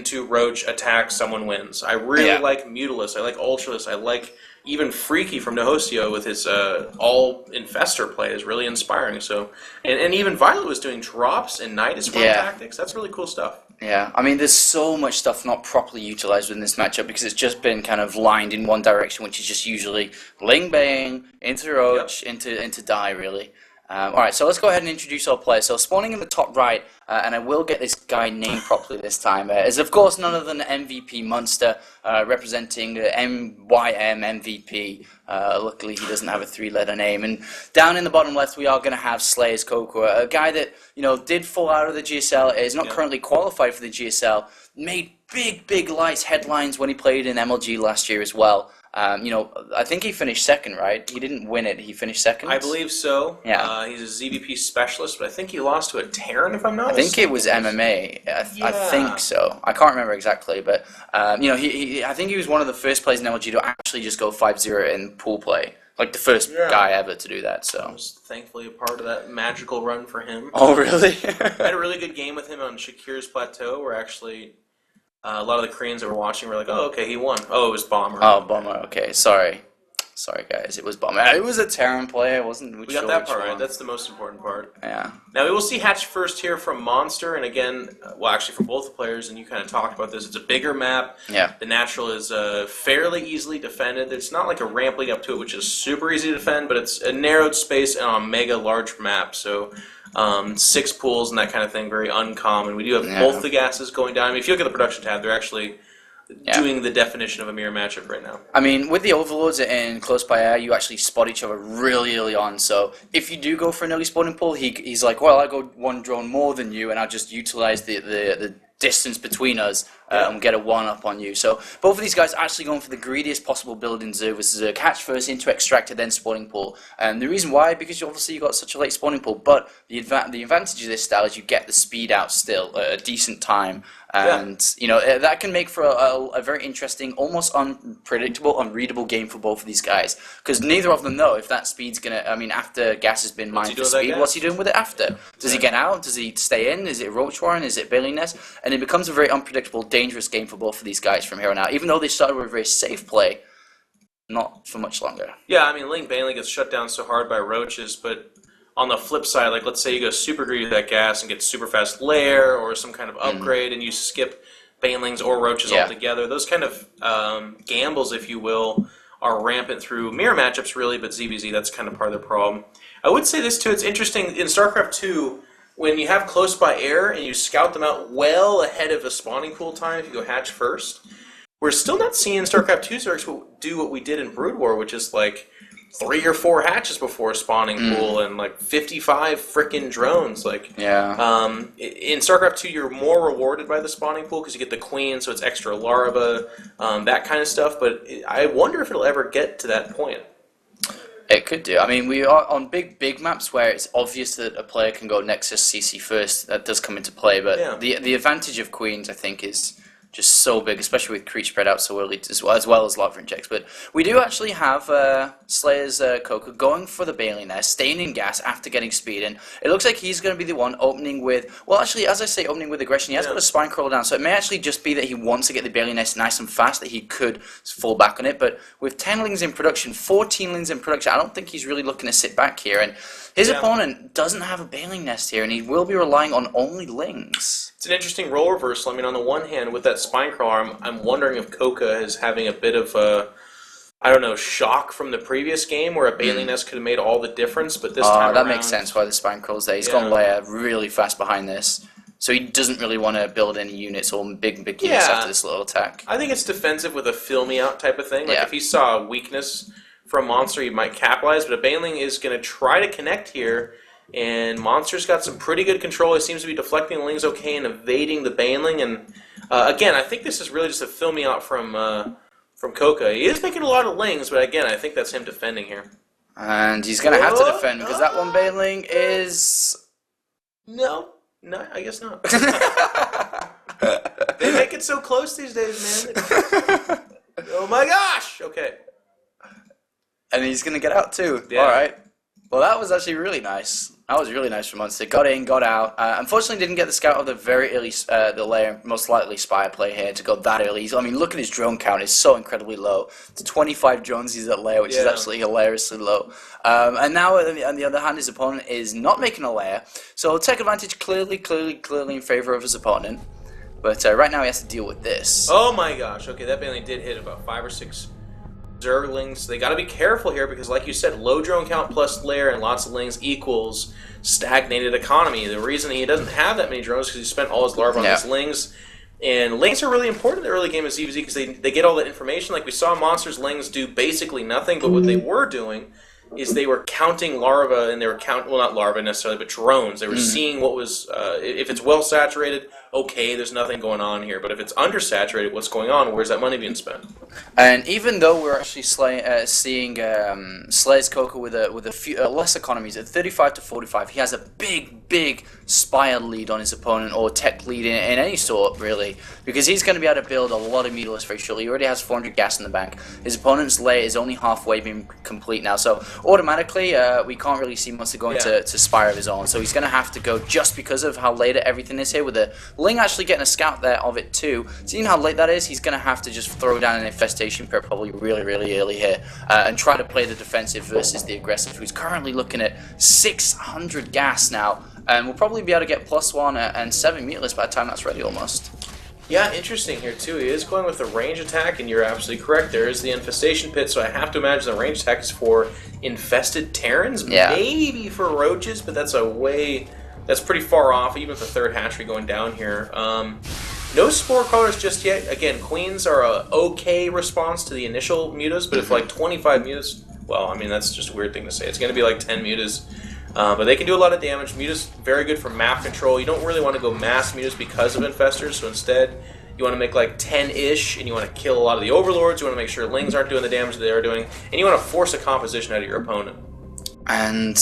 into Roach, attack, someone wins. I really like Mutalisk. I like Ultralisk. I like even Freaky from Nihostio with his all-infester play is really inspiring. So, and even Violet was doing drops and Nidus farm tactics. That's really cool stuff. Yeah, I mean, there's so much stuff not properly utilized in this matchup because it's just been kind of lined in one direction, which is just usually Ling Bang, into Roach, into Die, really. Alright, so let's go ahead and introduce our players. So spawning in the top right, and I will get this guy named properly this time, is of course none other than MVPMonster, representing MYM MVP. Luckily he doesn't have a 3-letter name. And down in the bottom left we are going to have SlayerSCoCa, a guy that, you know, did fall out of the GSL, is not currently qualified for the GSL, made big lights headlines when he played in MLG last year as well. You know, I think he finished second, right? He didn't win it. He finished second? I believe so. Yeah. He's a ZVP specialist, but I think he lost to a Terran, if I'm not mistaken. I think it was MMA. I think so. I can't remember exactly, but, you know, I think he was one of the first players in LG to actually just go 5-0 in pool play. Like the first guy ever to do that, so. I was thankfully a part of that magical run for him. Oh, really? I had a really good game with him on Shakir's Plateau, where actually... a lot of the Koreans that were watching were like, oh, okay, he won. Oh, it was Bomber. Oh, Bomber, okay. Sorry, guys. It was Bomber. It was a Terran player. We got that part right. That's the most important part. Yeah. Now, we will see Hatch first here from Monster. And again, well, actually, for both the players, and you kind of talked about this, it's a bigger map. Yeah. The natural is fairly easily defended. It's not like a ramp leading up to it, which is super easy to defend, but it's a narrowed space on a mega large map. So... 6 pools and that kind of thing, very uncommon. We do have both the gases going down. I mean, if you look at the production tab, they're actually doing the definition of a mirror matchup right now. I mean, with the overlords in close by air, you actually spot each other really early on. So if you do go for an early spawning pool, he's like, well, I go one drone more than you, and I'll just utilize the distance between us and get a 1-up on you. So both of these guys are actually going for the greediest possible build in Zerg versus Zerg. Hatch first into extractor, then spawning pool. And the reason why, because obviously you got such a late spawning pool, but the advantage of this style is you get the speed out still at a decent time. And, you know, that can make for a very interesting, almost unpredictable, unreadable game for both of these guys. Because neither of them know if that speed's going to... I mean, after gas has been mined for speed, what's he doing with it after? Does he get out? Does he stay in? Is it Roach Warren? Is it Bailey Nest? And it becomes a very unpredictable, dangerous game for both of these guys from here on out. Even though they started with a very safe play, not for much longer. Yeah, I mean, Ling Bailey gets shut down so hard by Roaches, but... on the flip side, like let's say you go super greedy with that gas and get super fast lair or some kind of upgrade and you skip banelings or roaches altogether. Those kind of gambles, if you will, are rampant through mirror matchups really, but ZVZ, that's kind of part of the problem. I would say this too, it's interesting, in StarCraft 2, when you have close by air and you scout them out well ahead of a spawning pool time, if you go hatch first, we're still not seeing StarCraft 2 Zergs do what we did in Brood War, which is like 3 or 4 hatches before a spawning pool and like 55 frickin' drones. Like, in StarCraft 2, you're more rewarded by the spawning pool because you get the queen, so it's extra larva, that kind of stuff. But I wonder if it'll ever get to that point. It could do. I mean, we are on big maps where it's obvious that a player can go Nexus CC first. That does come into play, but the advantage of queens, I think, is just so big, especially with creep spread out so early as well as lava injects. But we do actually have SlayerSCoCa going for the Bailey Nest, staying in gas after getting speed, and it looks like he's going to be the one opening with, well, actually, as I say, opening with aggression, he has got a spine crawl down, so it may actually just be that he wants to get the Bailey Nest nice and fast, that he could fall back on it, but with 10 lings in production, 14 lings in production, I don't think he's really looking to sit back here, and his opponent doesn't have a Bailey Nest here, and he will be relying on only lings. It's an interesting role reversal. I mean, on the one hand, with that spine crawler, I'm wondering if Coca is having a bit of a, I don't know, shock from the previous game where a Bailey Nest could have made all the difference, but this time that around, makes sense why the spine crawl's there. He's gone layer really fast behind this, so he doesn't really want to build any units or big units after this little attack. I think it's defensive with a fill me out type of thing. Like if he saw a weakness from Monster, he might capitalize, but a Baneling is going to try to connect here. And Monster's got some pretty good control. He seems to be deflecting the lings okay and evading the Baneling. And again, I think this is really just a fill me out from Coca. He is making a lot of lings, but again, I think that's him defending here. And he's going to have to defend because that one Baneling is... No, I guess not. They make it so close these days, man. Oh my gosh! Okay. And he's going to get out too. Yeah. All right. Well, that was actually really nice. That was really nice from Monster. Got in, got out. Unfortunately, didn't get the scout of the very early, the layer, most likely Spire play here to go that early. I mean, look at his drone count. It's so incredibly low. It's 25 drones he's at layer, which is absolutely hilariously low. And now, on the other hand, his opponent is not making a layer. So tech advantage clearly in favor of his opponent. But right now he has to deal with this. Oh my gosh. Okay, that Baneling did hit about 5 or 6 Zerglings. They got to be careful here because, like you said, low drone count plus layer and lots of lings equals stagnated economy. The reason he doesn't have that many drones is because he spent all his larvae on his lings. And lings are really important in the early game of ZVZ because they get all that information. Like we saw Monster's lings do basically nothing, but what they were doing is they were counting larvae, and they were well, not larvae necessarily, but drones. They were seeing what was, if it's well saturated, okay, there's nothing going on here. But if it's undersaturated, what's going on? Where's that money being spent? And even though we're actually seeing SlayerSCoCa with a few less economies at 35 to 45, he has a big Spire lead on his opponent, or tech lead in any sort, really, because he's going to be able to build a lot of Mutalisks very shortly. He already has 400 gas in the bank. His opponent's layer is only halfway being complete now, so automatically we can't really see Monster going to Spire of his own. So he's going to have to go just because of how late everything is here, with the Ling actually getting a scout there of it too. Seeing how late that is, he's going to have to just throw down an infestation pair probably really early here and try to play the defensive versus the aggressive, who's currently looking at 600 gas now, and we'll probably be able to get +1 and 7 Mutalisks by the time that's ready almost. Yeah, interesting here too. He is going with the range attack, and you're absolutely correct. There is the infestation pit, so I have to imagine the range attack is for infested Terrans, maybe for roaches, but that's pretty far off, even with the third hatchery going down here. No spore crawlers just yet. Again, queens are a okay response to the initial mutas, but if like 25 mutas, well, I mean, that's just a weird thing to say. It's going to be like 10 mutas. But they can do a lot of damage. Mutas, very good for map control. You don't really want to go mass mutas because of infestors, so instead you want to make like 10-ish, and you want to kill a lot of the overlords. You want to make sure lings aren't doing the damage that they are doing, and you want to force a composition out of your opponent. And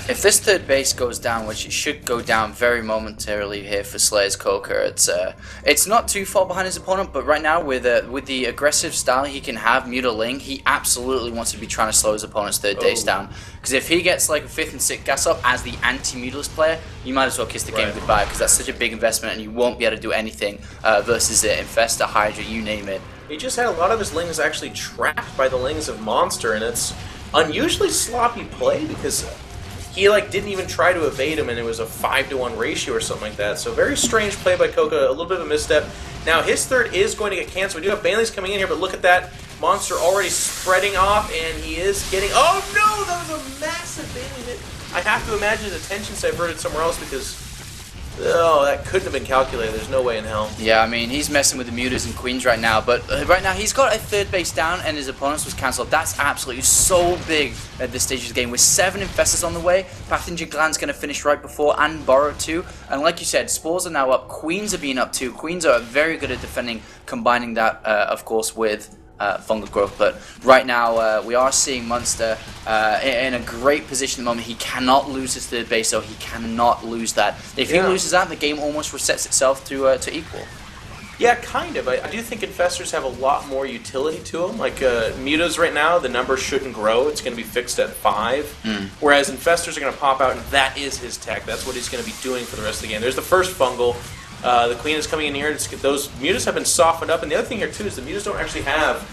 if this third base goes down, which it should go down very momentarily here for SlayerSCoCa, it's not too far behind his opponent, but right now with the aggressive style he can have, Mutaling, he absolutely wants to be trying to slow his opponent's third base down. Because if he gets like a 5th and 6th gas up as the anti-Mutalist player, you might as well kiss the game goodbye, because that's such a big investment and you won't be able to do anything versus the Infestor, Hydra, you name it. He just had a lot of his lings actually trapped by the lings of Monster, and it's unusually sloppy play because he didn't even try to evade him, and it was a 5-to-1 ratio or something like that. So very strange play by Coca, a little bit of a misstep. Now his third is going to get canceled. We do have Banelings coming in here, but look at that. Monster already spreading off, and he is getting... Oh no, that was a massive Baneling hit. I have to imagine his attention's diverted somewhere else because... Oh, that couldn't have been calculated. There's no way in hell. Yeah, I mean, he's messing with the mutas and queens right now, but right now he's got a third base down and his opponent's was cancelled. That's absolutely so big at this stage of the game. With 7 infestors on the way, Pathogen Gland's going to finish right before, and Borrow too. And like you said, spores are now up, queens are being up too. Queens are very good at defending, combining that, of course, with fungal growth, but right now we are seeing Monster in a great position at the moment. He cannot lose his third base, so he cannot lose that. If he loses that, the game almost resets itself to equal. Yeah, kind of. I do think infestors have a lot more utility to them. Like mutas right now, the number shouldn't grow. It's going to be fixed at 5. Whereas infestors are going to pop out, and that is his tech. That's what he's going to be doing for the rest of the game. There's the first fungal. The queen is coming in here. Those mutas have been softened up, and the other thing here too is the mutas don't actually have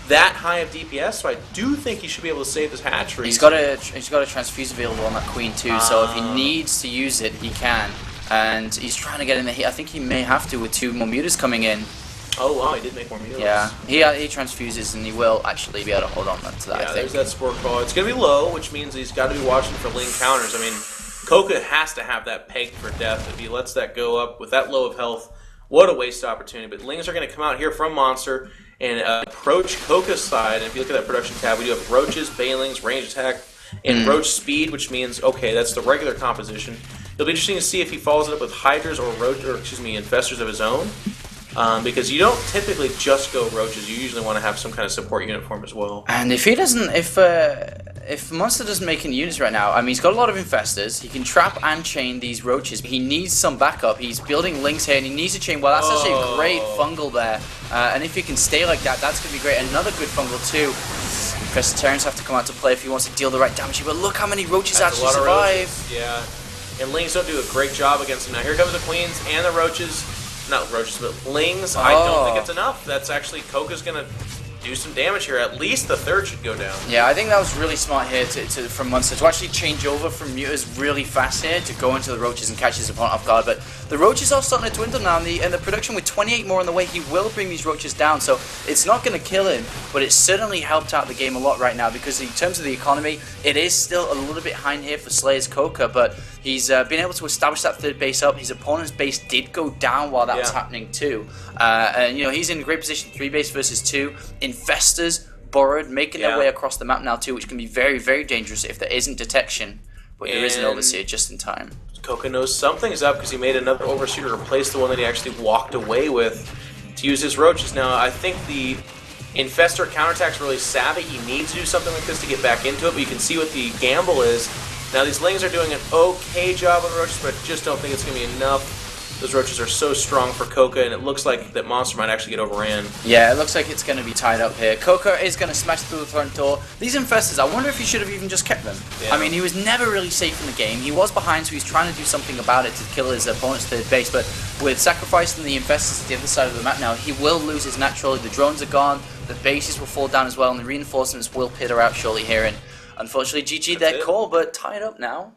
that high of DPS, so I do think he should be able to save his hatchery. He's got a transfuse available on that queen too, so if he needs to use it, he can. And he's trying to get in there. I think he may have to with 2 more mutas coming in. Oh wow, he did make more mutas. Yeah, he transfuses, and he will actually be able to hold on to that. Yeah, I think. There's that spore call. It's going to be low, which means he's got to be watching for ling counters. I mean, Coca has to have that pegged for death. If he lets that go up with that low of health, what a waste opportunity. But lings are going to come out here from Monster and approach Coca's side. And if you look at that production tab, we do have roaches, banelings, range attack, and roach speed, which means, okay, that's the regular composition. It'll be interesting to see if he follows it up with hydras or infestors of his own. Because you don't typically just go roaches. You usually want to have some kind of support unit for him as well. And if he doesn't, if Monster doesn't make any units right now, I mean, he's got a lot of infestors. He can trap and chain these roaches, but he needs some backup. He's building links here, and he needs to chain. Well, that's actually a great fungal there. And if he can stay like that, that's going to be great. Another good fungal too. Infestarians have to come out to play if he wants to deal the right damage. But look how many roaches That's actually survive. Yeah. And Lings don't do a great job against him. Now here comes the Queens and the Roaches. Not Roaches, but Lings. I don't think it's enough. That's actually, Coca's going to do some damage here. At least the third should go down. Yeah, I think that was really smart here from Monster to actually change over from Mutas really fast here to go into the Roaches and catch his opponent off guard. But the Roaches are starting to dwindle now, and the production with 28 more on the way, he will bring these Roaches down. So it's not going to kill him, but it's certainly helped out the game a lot right now, because in terms of the economy, it is still a little bit behind here for SlayerSCoCa, but he's been able to establish that third base up. His opponent's base did go down while that was happening too. And you know, he's in a great position, 3 base versus 2. Infestors borrowed, making their way across the map now too, which can be very, very dangerous if there isn't detection. But there is an Overseer just in time. Coca knows something's up because he made another Overseer to replace the one that he actually walked away with to use his Roaches. Now, I think the Infestor counterattack's really savvy. He needs to do something like this to get back into it, but you can see what the gamble is. Now, these Lings are doing an okay job on the Roaches, but I just don't think it's going to be enough. Those Roaches are so strong for Coca, and it looks like that Monster might actually get overran. Yeah, it looks like it's going to be tied up here. Coca is going to smash through the front door. These Infestors, I wonder if he should have even just kept them. Yeah. I mean, he was never really safe in the game. He was behind, so he's trying to do something about it to kill his opponent's third base, but with sacrificing the Infestors to the other side of the map now, he will lose his natural. The drones are gone, the bases will fall down as well, and the reinforcements will peter out shortly here. And unfortunately, GG their call, but tied up now.